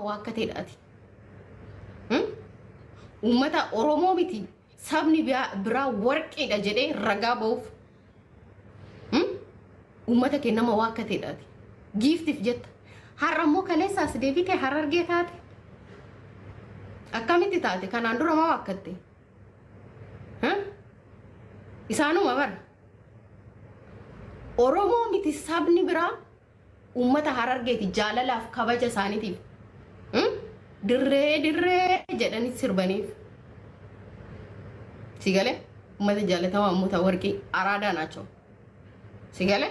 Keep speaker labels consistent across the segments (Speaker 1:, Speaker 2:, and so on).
Speaker 1: waakkateedhaati. Uummata Oromoo miti sabni biraa warqeedha jedhee ragaa ba'uuf uummata kee nama waakkateedhaati. Giiftiif jetta har'a immoo kaleessaas deebitee Harargee taate akkamitti taate kanaan dura ma waakkatte isaanuma bara Oromoo miti sabni biraa uummata Harargeeti jaalalaaf kabaja isaaniitiif dirree jedhanii sirbaniif sigale uummata jaalatamaa uummata warqii araadaa naachoo sigale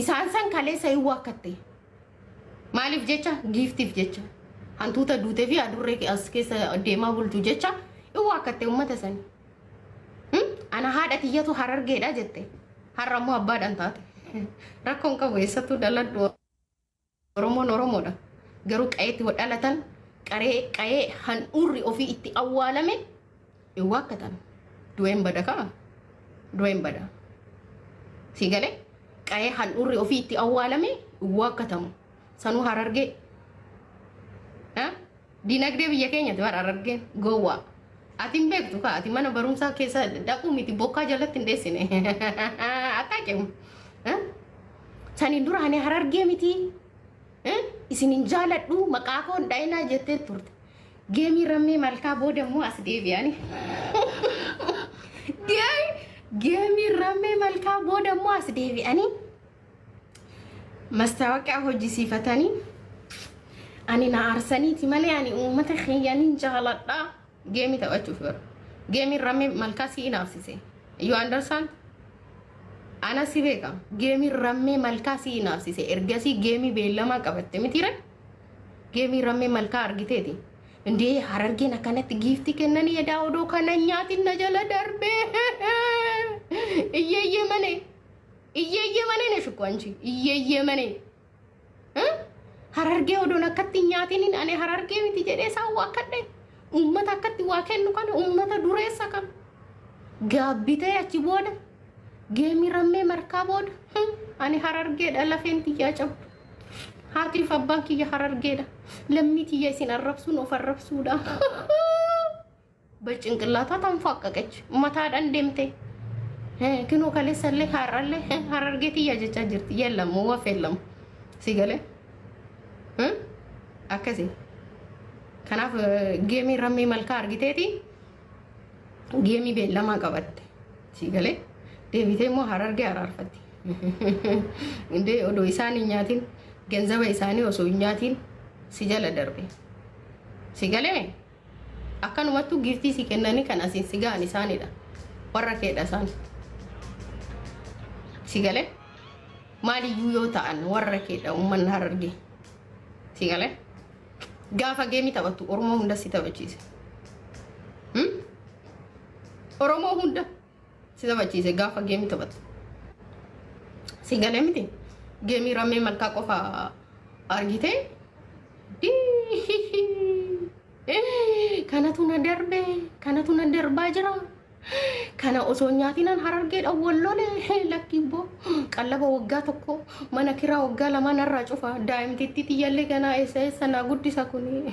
Speaker 1: isaan san kaleessa hin waakkatte maaliif jecha giiftiif jecha hantuuta duutee fi adurree as keessa deemaa bultu jecha hin waakkatte uummata sanii ana haadha tiyyatu Harargeedha jette har'a immoo abbaadhaan taate rakkoon qabu eessattuu dhaladhu Oromoon Oromoodha garuu qayeetti wadhalatan qayee handhuurri ofii itti awwaalame hin waakkatan du'een bada kaa du'een bada sigale qayee handhuurri ofii itti awwaalame hin waakkatamu sanuu Harargee dinagdee biyya keenyatti bara Harargeen gowwaa atin beektu ka ati mana barumsaa keessa dhaquu miti bokkaa jalatti hin dheessine attaaqimu saniin dura ani Harargee miti isinin jaaladhu maqaa koon dhaayinaa jettee turte geemii rammee malkaa booda immoo as deebi'ani geemii rammee malkaa booda immoo as deebi'ani mastaawaqiyaa hojjisiifatanii ani na aarsaniiti malee ani uummata keeyyanin jaaladha geemii taphachuuf bara geemii rammee malkaa si inaafsise you understand ana si beeka geemii rammee malkaa si inaafsise ergasii geemii beellamaa qabatte mitire geemii rammee malkaa argiteeti ndee Harargeen akkanatti giifti kennanii edaa odoo kana nyaatin na jala darbee iyyeeyyee mane na shukwanchi iyyeeyyee mane Harargee odoon akkatti nyaatinin ani Harargee miti jedhee isaan waakkadhe uummata akkatti waa kennu kana uummata dureessa kan gaabbitee achi booda geemii rammee malkaa booda ani Harargeedha lafeen tiyyaa cabdu haatiif abbaan kiyya Harargeedha lammii tiyya isin arrabsuun of arrabsuudha balcinqillaataa tan faaqqaqech mataadhaan deemte kinoo kaleessallee har'allee Harargee tiyya jechaa jirti yellamu wafeellamu si galee akkasii kanaaf geemii rammee malkaa argiteeti geemii beellamaa qabatte si galee deebitee immoo Harargee araarfatti indee odoo isaan hin nyaatin genzaba isaanii osoo hin nyaatin si jala darbe si galee akkanumattuu giiftii si kennanii kan asiin si ga'an isaanidha warra keedha isaan si galee maaliyyuu yoo ta'an warra keedha uummanni Harargee si galee gaafa geemii taphattu Oromoo hunda si taphachiise Oromoo hunda si taphachiise gaafa geemii taphattu si galee miti geemii rammee malkaa qofa argite kanatu na darbaa jira kana osoo nyaatinan Harargeedha wallole lakkibbo qallaba waggaa tokko mana kiraa waggaa lama narraa cufa daa'imtitti tiyyallee ganaa eessa na guddisa kuni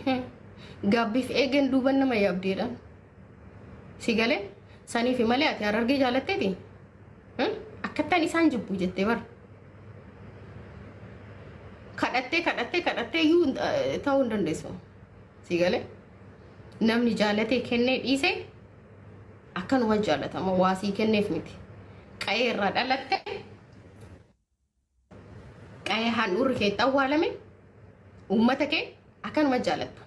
Speaker 1: gaabbiif eegen duuban nama yaabdeedhaan si galee saniif malee ati Harargee jaalatteeti akkattaan isaan jibbu jettee bara kadhattee iyyuu ta'uu hin dandeessu si galee namni jaalatee kennee dhiise akkanuma jaalatama waasii kenneef miti qayee irraa dhalatte qayee handhuurri keetti awwaalame uummata kee akkanuma jaalatta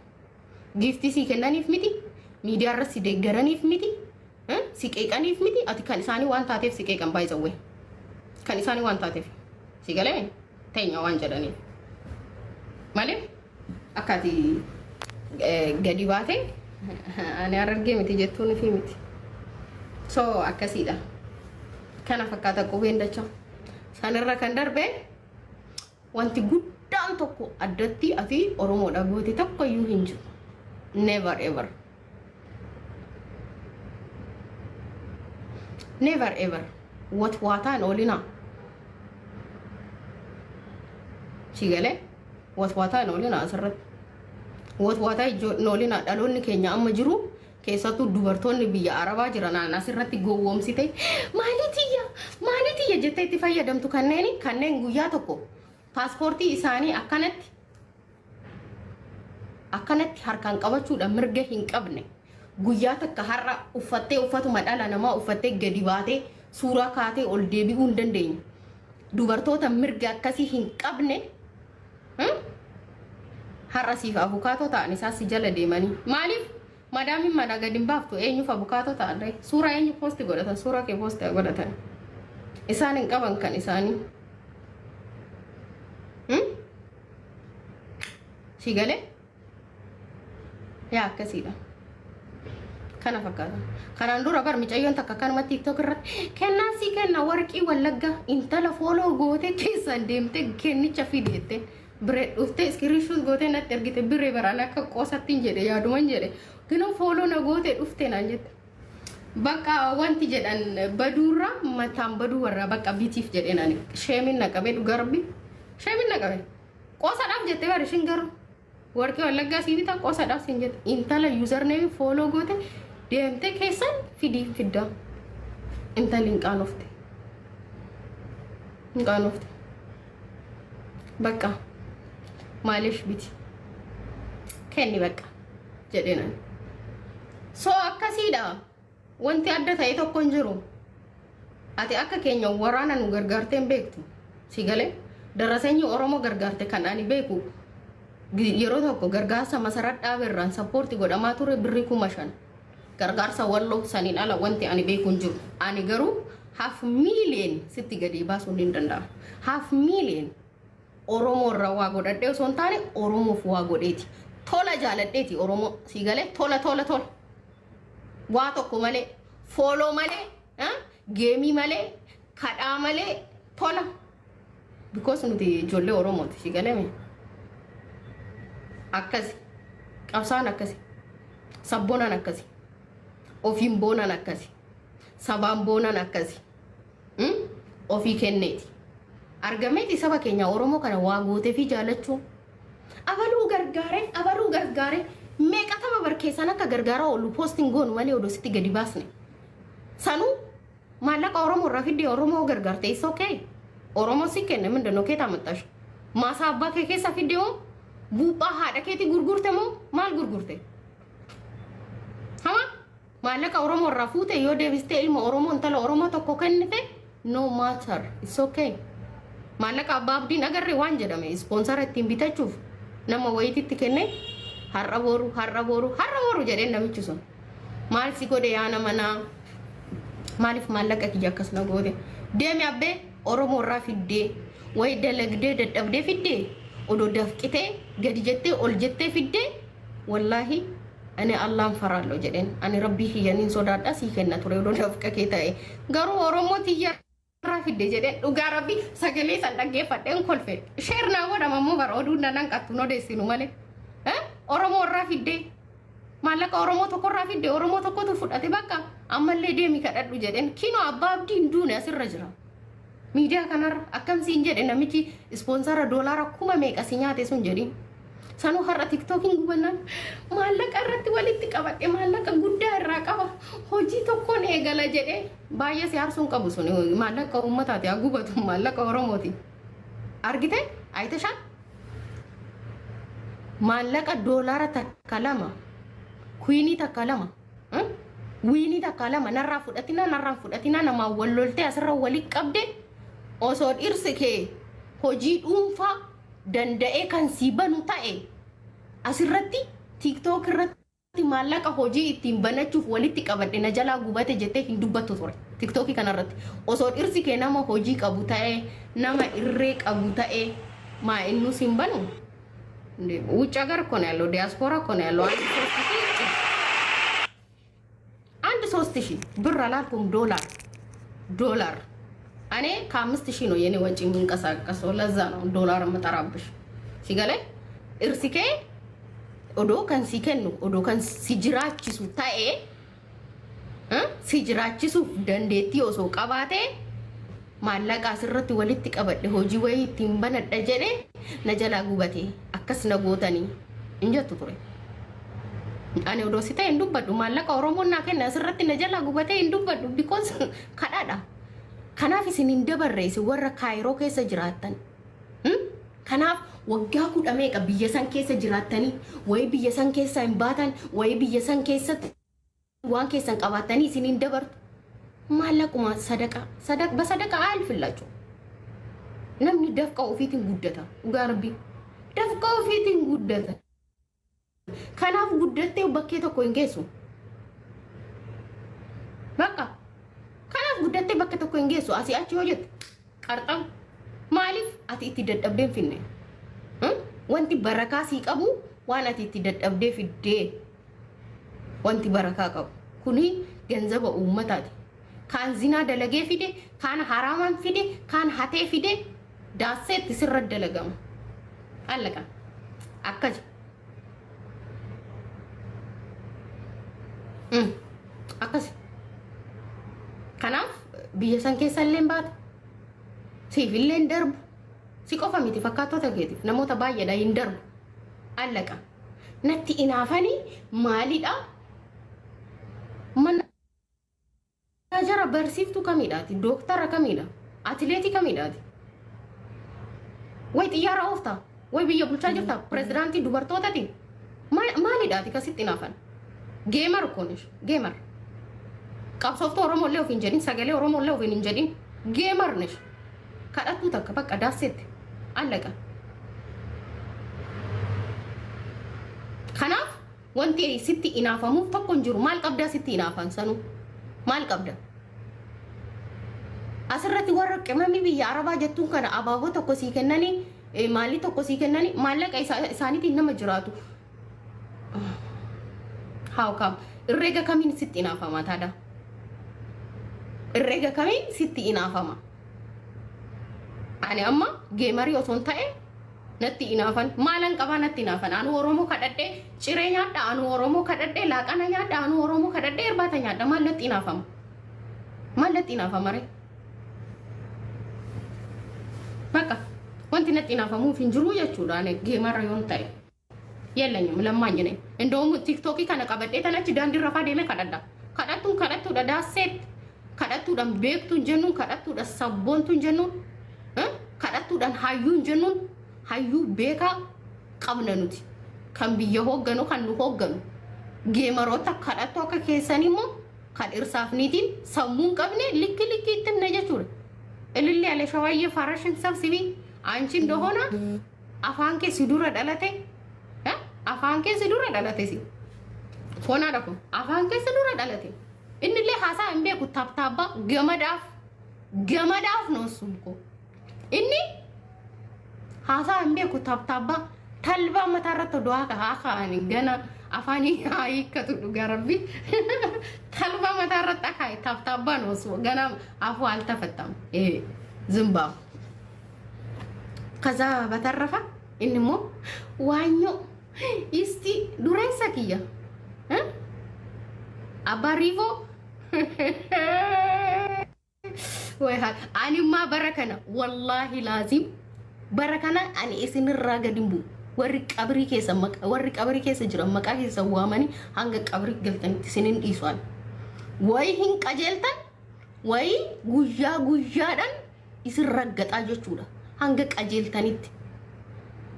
Speaker 1: giiftii si kennaniif miti miidiyaa irra si deeggaraniif miti si qeeqaniif miti ati kan isaanii waan taateef si qeeqan baay'isawwee kan isaanii waan taateef si galee teenya waan jedhaniif malee akkati gadi baate ani Harargee miti jettuun fi miti so akkasiidha kana fakkaata qubeen dachaa sanirra kan darbe wanti guddaan tokko addatti ati Oromoodha goote tokko iyyuu hin jiru never ever waataan oolina si galee waataan oolina asirratti Wata noolina dhaloonni keenya amma jiru keessattuu dubartoonni biyya arabaa jiran asirratti gowwoomsite maalitiyya jettee itti fayyadamtu kanneen guyyaa tokko paaspoortii isaanii akkanatti harkaan qabachuudhaan mirga hin qabne guyyaa takka har'a uffattee uffatuma dhala namaa uffattee gadi baatee suuraa kaatee ol deebi'uu hin dandeenye dubartoota mirga akkasii hin qabne har'a siif abukaatoo ta'an isaas si jala deemanii maaliif madaamin mana gadi hin baaftu eenyuuf abukaatoo ta'an ree suuraa eenyu poosti godhatan suuraa kee poosti godhatan isaan hin qaban kan isaanii si galee yaa akkasiidha kana fakkaata kanaan dura bar micayyoon takka kanuma tiktok irratti kennaa si kenna warqii wallagga intala fooloo goote keessan deemte kennicha fideette bire dhufte iskiriishuus goote natti ergite biree baraan akka qoosattiin jedhe yaaduman jedhe gina fooloo na goote dhufte naan jette bakka wanti jedhan baduurra mataan baduu warra bakka bitiif jedhe nani sheemin naqabe dhugarbi sheemin naqabe qoosadhaaf jette bar ishin garuu warqii wallaggaa siibita qoosadhaaf sin jette intala username fooloo goote deemte keessan fidda intali hin qaanofte bakka maaliif biti kenni bakka jedheenan soo akkasiidha wanti adda ta'e tokko hin jiru ati akka keenya waraana nu gargaartee hin beektu si galee daraseenyi oromoo gargaarte kan ani beeku yeroo tokko gargaarsa masarat dhaaberraan sappoorti godhamaa ture birrii 5,000 gargaarsa walloo saniin ala wanti ani beeku hin jiru ani garuu 500,000 sitti gadi baasuun hin danda'amu 500,000 oromoo irraa waa godhadhee osoo hin taane oromoof waa godheeti tola jaaladheeti oromoo si galee tola waa tokko malee fooloo malee geemii malee kadhaa malee tola because nuti ijoollee oromooti si galee akkasi qabsaan akkasi sabboonaan akkasi ofiin boonan akkasi sabaan boonan akkasi ofii kenneeti argameeti saba keenya oromoo kana waa gootee fi jaalachuu abaluu gargaare meeqatama barkeessan akka gargaaraa oolu poostiin goonu malee odoo sitti gadi baasne sanuu maallaqa oromoo irraa fiddee oromoo gargaarte is okay oromoo si kenne mindannoo keetaa maxxash maasaa abbaa kee keessa fiddee moo buuphaa haadha keetii gurgurte moo maal gurgurte hama maallaqa oromoo irraa fuute yoo deebistee ilma oromoo intala oromoo tokko kennite no matter it's okay maallaqa abbaa abdiin agarree waan jedhame ispoonsara ittiin bitachuuf nama wayititti kenne har'a boru jedheen namichi sun maal si godhe yaa nama naa maaliif maallaqa kiyya akkas na goote deemi abbee oromoo irraa fiddee way dalagdee dadhabdee fiddee odoo dafqitee gadi jettee ol jettee fiddee wallaahi ani allaan faraallo jedheen ani rabbii kiyyaniin sodaadhaa sii kenna ture odoo dafqa kee ta'e garuu oromoo tiyya irraa fiddee jedheen dhugaa rabbii sagalee san dhaggeeffadheen kolfe sheer naa godhama ammoo bara oduu nan qattu odeessinu malee oromoo irraa fiddee maallaqa oromoo tokko irraa fiddee oromoo tokkotu fudhate bakka ammallee deemi kadhadhu jedheen kinoo abbaa abdiin duune asirra jira miidiyaa kanarra akkamsiin jedhe namichi ispoonsara doolaara 1,000 si nyaate sun jedhin sanuu har'a tiktookiin gubannaan maallaqa irratti walitti qabadhe maallaqa guddaa irraa qaba hojii tokkoon eegala jedhe baay'ee si aarsuun qabu sun maallaqa uummataati haa gubatu maallaqa oromooti argite aytashaan maallaqa doolaara takka lama kuinii takka lama wiinii takka lama narraa fudhatina namaa walloltee asirra walitti qabde osoo dhirsi kee hojii dhuunfaa danda'ee kan si banu ta'e asirratti tiktok irratti maallaqa hojii ittiin banachuuf walitti qabadhe na jalaa gubate jettee hin dubbattu ture tiktokii kanarratti osoo dhirsi kee nama hojii qabu ta'e nama irree qabu ta'e maa innus hin banu ውጭ ሀገር እኮ ነው ያለው ዲያስፖራ እኮ ነው ያለው አንድ 3,000 ብር አላልኩም ዶላር እኔ ከ5,000 ነው የኔ ወጪ የሚንቀሳቀሰው ለዛ ነው ዶላር መጠራብሽ ሲገለ እርሲኬ ኦዶ ከን ሲከኑ ኦዶ ከን ሲጅራችሱ ታኤ ሲጅራችሱ ደንዴቲ ኦሶ ቀባቴ maallaqa asirratti walitti qabadhe hojii wayii ittiin banadha jedhe na jalaa gubate akkas na gootanii injattu ture. Ani odoo si ta'e hin dubbadhu maallaqa Oromoon naa kenna asirratti na jalaa gubatee hin dubbadhu because kadhaadha. Kanaaf isin hin dabarre isin warra Kaayiroo keessa jiraattan. Kanaaf waggaa 10 meeqa biyya san keessa jiraattanii wayi biyya san keessa hin baatan wayi biyya san keessatti waan keessan qabaatanii isin hin dabartu. Maallaquma sadaqa basadaqa alfillachu. Namni dafqa ofiitiin guddata. Garbi dafqa ofiitiin guddata. Kanaaf guddattee bakkee tokko hin geessu. Bakka kanaaf guddattee bakkee tokko hin geessu. Asii achi yoo jette qarxam maaliif ati itti dadhabdeen finne? Wanti barakaa sii qabu waan ati itti dadhabdee fiddee wanti barakaa qabu. Kuni ganzaba uummataati. Kaan zinaa dalagee fide, kaan haraamaan fide, kaan hatee fide daaseetti sirra dalagama. Allaqa akkas. Akkas. Kanaaf biyya san keessa illee baata. Siif illee hin darbu. Si qofa miti fakkaatota keetiif namoota baay'eedha hin darbu. Allaqa. Natti inaafanii maalidha? Mana jara barsiiftuu kamiidhaati? Dooktara kamiidha? Atileetii kamiidhaati? Way xiyyaara ooftaa? Way biyya bulchaa jirtaa? Pirezidaantii dubartootaati? Maalidhaati kasitti inaafan? Geemar koonish geemar. Qabsooftuu Oromoo illee ofiin jedhin sagalee Oromoo illee ofiin hin jedhin geemar nish. Kadhattuu takka bakka daasetti allaqa. Kanaaf wanti sitti inaafamuuf tokko hin jiru. Maal qabdaa sitti inaafan sanuu? Maal qabda? Asirratti warra qimamii biyya Arabaa jettuun kana abaaboo tokko sii kennanii maalii tokko sii kennanii maallaqa isaaniitiin nama jiraatu. How come? Irreega kamiin sitti inaafama taada? Irreega kamiin sitti inaafama? Ani amma geemarii osoo hin ta'e natti inaafan maalan qabaa natti inaafan anu Oromoo kadhadhee ciree nyaadha anu Oromoo kadhadhee laaqana nyaadha anu Oromoo kadhadhee irbaata nyaadha maal natti inaafama? Maal natti inaafama ree? Bakka wanti natti inaafamuuf hin jiru jechuudha ani geemara yoon ta'e. Yellanyum lammaan jene indoomu TikTokii kana qabadhee tanachi daandii rafaa deemee kadhadha. Kadhattuudha daaseet kadhattuudhaan beektuun jennuun kadhattuudha sabboontuun jennuun kadhattuudhaan hayyuun jennuun hayyuu beekaa qabna nuti kan biyya hoogganu kan nu hoogganu geemaroota kadhattu akka keessan immoo kan irsaafniitiin sammuun qabne likki itti himna jechuudha. Ilillee alee shawaayyee farashin sabsibii aanchiin dohona afaan keessi dura dhalate afaan keessi dura dhalate si foonaa dhaqu afaan keessi dura dhalate innillee haasaa hin beeku taptaabba gamadaaf noosunko inni haasaa hin beeku taptaabba talba mataarratti du'aa kaa'anii gana afaanii hiikkatu dhugaa rabbi talba mataarratti akaa'e taptaabba noosu gana afuu altafattam zimbaabu kaza batarrafa inni immoo waanyo isti dureessa kiyya abarivo wayha ani ma barakana wallahi lazim barakana ani isinirraa gadimbu warri qabri keessa jiran maqaa keessa waamani hanga qabri galtanitti isinin dhiiswan way hin qajeeltan way guyyaadhaan isin raggaxaa jechuudha hanga qajeeltanitti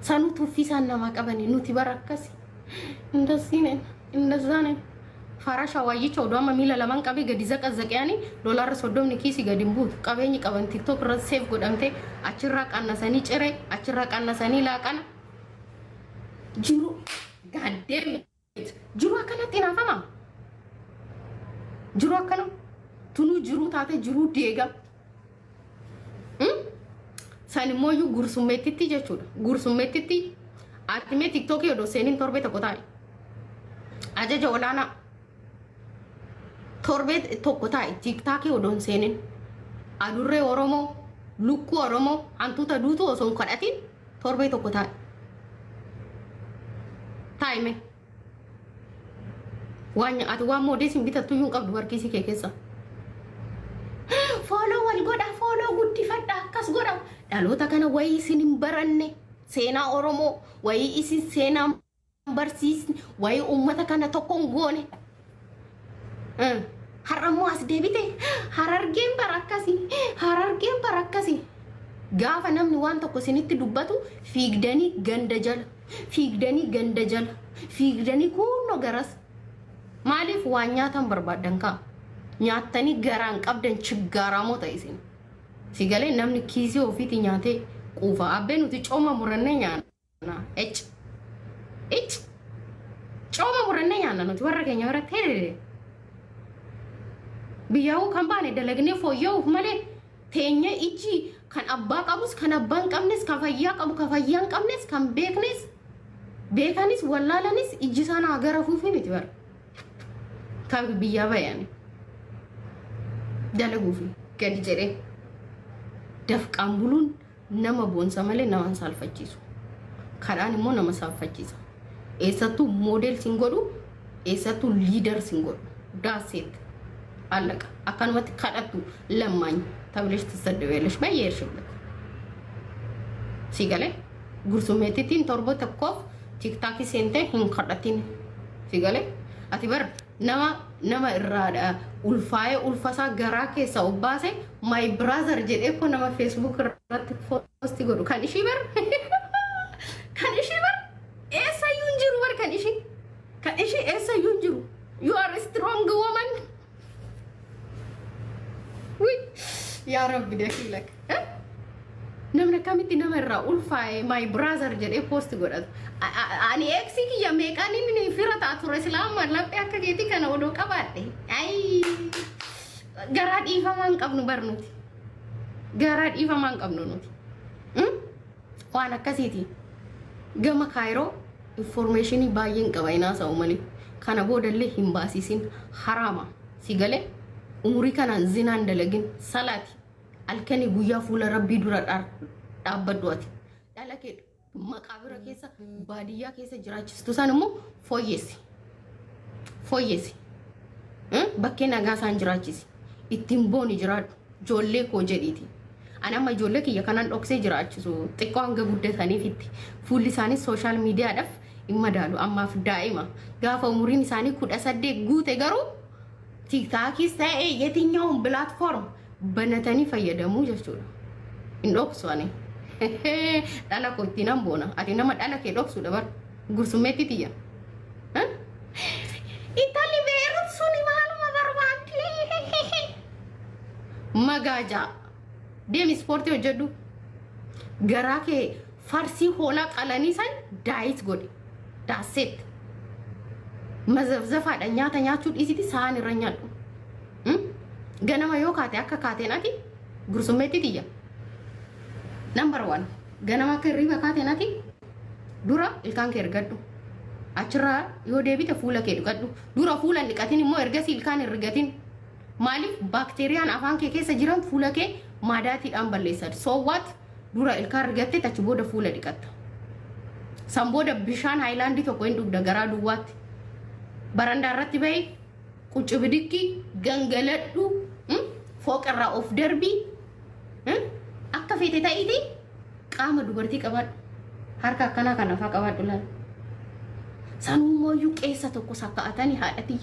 Speaker 1: sanu tuffisaan nama qabani nuti barakkasi indasine farasha wayyicha odoma mila laman qabe gadi zaqazaqyani dollar sodomni kisi gadi mbut qabeenyi qaban TikTok irra save godhamte achirra qannasanii cire achirra qannasanii laaqana jiru gaddem jiru akkanatti naafama jiru akkana tunu jiru taate jiru deega sani moyu gursumetitti jechuudha gursumetitti atime TikTok yodo senin torbe tokko taa'e ajaja olaanaa torbe tokko taa'e TikTok yodoon senin adurree Oromoo lukkuu Oromoo hantuuta duutu osoo hin kadhatin torbe tokko taa'e taa'ime waan ati waan moodeesin bitattu yuun qabdu harkisii kee keessa follow wal godha follow guddifadha akkas godha dhaloota kana wayii isin hin baranne seenaa Oromoo wayii isin seenaa barsiisni waa'ee uummata kana tokkoon goone. Har'ammoo as deebite Harargeen barakkasi. Gaafa namni waan tokko isinitti dubbatu fiigdanii ganda jala. Fiigdanii kunno garas. Maaliif waan nyaatan barbaadan kaa? Nyaatanii garaan qabdan chiggaaraa ta'e isin. Si galee namni kiisii ofiitii nyaatee quufa. Abbee nuti cooma murannee nyaanna. Cooma murannee nyaanna nuti warra keenya biratti hiriire. Biyyaa'uu kan baane dalagnee fooyya'uuf malee teenya ijji kan abbaa qabus kan abbaan qabnes kan fayyaa qabu kan fayyaan qabnes kan beekanis wallaalanis ijji sana agara fuufi miti bara. Kan biyyaa bayani. Dalaguufi gadi jedhee dafqaan buluun nama boonsa malee nama saalfachiisu. Kadhaan immoo nama saalfachiisa. Eessattuu moodel sin godhu, eessattuu liidar sin godhu. Daaseet. Allaqa. Akkanumatti kadhattu lammaanyi. Tabilesh tasaddebeelesh bayyeershibla. Si galee gursummeetittiin torba tokkoof tiktaakii seentee hin kadhatin. Si galee ati bar nama irraadha ulfaa'ee ulfasaa garaa keessa obbaase my brother jedhee ko nama Facebook irratti posti godhu kan ishii bar eessayyuu hin jiru bar kan ishii eessayyuu hin jiru. You are a strong woman. Ya Rabbi dakilak. Namni kamitti nama irraa ulfaa'ee my brother jedhee posti godhatu. Ani eeksii kiyya meeqaan inni fira taatu islaama laphee akka keetii kana odoo qabaadhe. Garaa dhiifamaa hin qabnu barnuti. Garaa dhiifamaa hin qabnu nuti. Waan akkasiiti. Gama Kaayiroo informationii baay'een qaba inaasa'u malee. Kana boodallee hin baasisin haraama. Si galee umurii kanaan zinaan dalagin salaati. Alkanii guyyaa fuula rabbii dura dhaabbaddu ati. Dhala kee maqaabira keessa baadiyyaa keessa jiraachistu san immoo fooyyessi. Bakkee nagaa isaan jiraachisi. Ittiin booni jiraadhu. Ijoollee koo jedhiiti. Ani amma ijoollee kiyya kanan dhoksee jiraachisu. Xiqqoo hanga guddataniifitti. Fuulli isaanii sooshaal miidiyaadhaaf hin madaalu. Ammaaf daa'ima. Gaafa umuriin isaanii 18 guute garuu tiktaakis ta'ee yetinyaawun pilaatfoorm banatanii fayyadamuu jechuudha. Hin dhoksu ani. Dhala koo ittiin hamboona. Ati nama dhala kee dhoksuudha bar. Gursummeetti tiyya. Intalli beeruuf suni maaluma barbaadde. Magaajaa. Deemi ispoortii hojjedhu. Garaa kee farsii hoolaa qalanii san daayit godhe. Daaseet. Mazafzafaadha nyaata nyaachuu dhiisiti sa'aan irra nyaadhu. Ganama yoo kaate akka kaateen ati gursummeetti tiyya. Number 1 ganama akka hirriba kaateen ati dura ilkaan kee ergadhu. Achirraa yoo deebite fuula kee dhiqadhu. Dura fuula hin dhiqatin immoo ergasii ilkaan hin rigatin. Maaliif baakteeriyaan afaan kee keessa jiran fuula kee maadaatiidhaan balleessan. So what dura ilkaan rigatte achi booda fuula dhiqatta. San booda bishaan haayilaandii tokko hin dhugda garaa duwwaatti. Barandaa irratti bahi qucci bidikki gangaladhu fooqarraa of darbii akka feete ta'iti qaama dubartii qabaadhu. Harka akkanaa kana faa qabaadhu laala. Sanummoo iyyuu qeessa tokko sakka'atanii haadhatii.